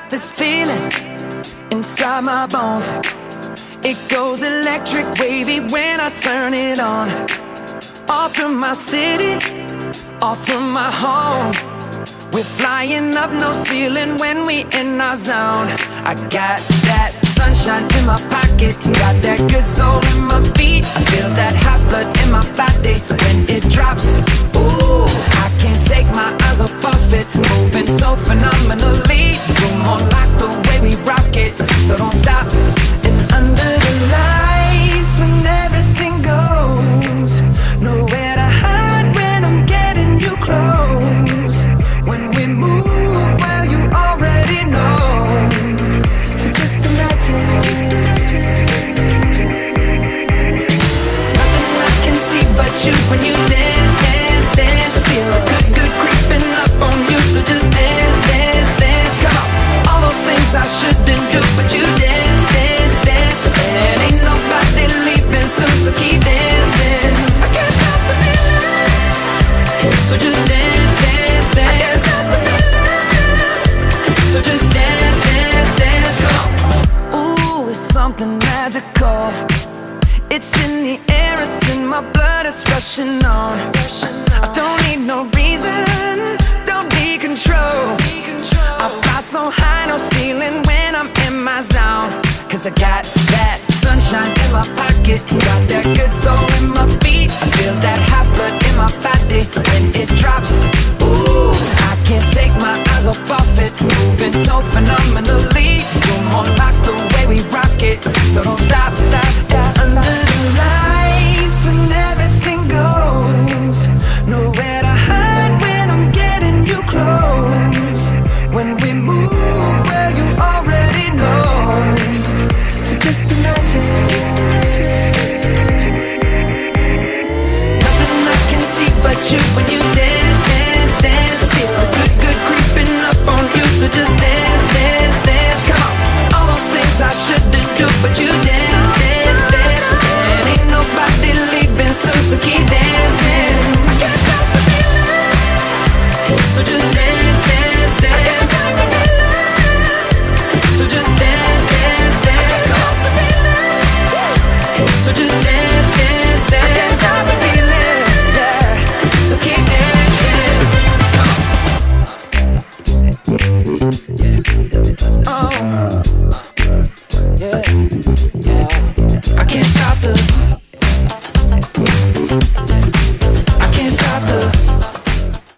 got this feeling inside my bones. It goes electric wavy when I turn it on. All through my city, all through my home. We're flying up, no ceiling when we in our zone. I got that sunshine in my pocket, got that good soul in my feet. I feel that hot blood in my body when it drops. Ooh, I can't take my eyes off of it, moving so phenomenally. You're more like the way we rock it, so don't stop. And under the lights when everything goes, nowhere to hide when I'm getting you close. When we move, well, you already know. So just imagine. Nothing I can see but you when you dance, dance, dance. Feel good, good creeping up on you. So just dance, dance, dance. Come on. All those things I shouldn't do, but you dance, dance, dance. And ain't nobody leaving soon, so keep dancing. I can't stop the feeling. So just dance, dance, dance. So just dance, dance, dance, come on. Ooh, it's something magical. It's in the air, it's in my blood, it's rushing on. I don't need no reason, don't need control. I fly so high, no ceiling when I'm in my zone. Cause I got that sunshine in my pocket, got that good soul in my feet. I feel that hot blood in my body when it drops. Ooh, I can't take my eyes off of it, moving so phenomenally. You're more like the way we rock it, so don't stop, stop, stop. Under the lights when everything goes, nowhere to hide when I'm getting you close. When we move, well, you already know. So just imagine. Nothing I can see but you when you dance, dance, dance. Feel the good, good creeping up on you. So just dance, dance, dance. Come on. All those things I shouldn't do, but you dance, dance, dance. And ain't nobody leaving soon, so keep dancing. I can't stop the feeling. So just dance, dance, dance. So just dance, dance, dance. Stop the feeling. So just dance, dance, dance. I can't stop the feeling. Yeah. So keep dancing. Oh. Yeah. Yeah. I can't stop the.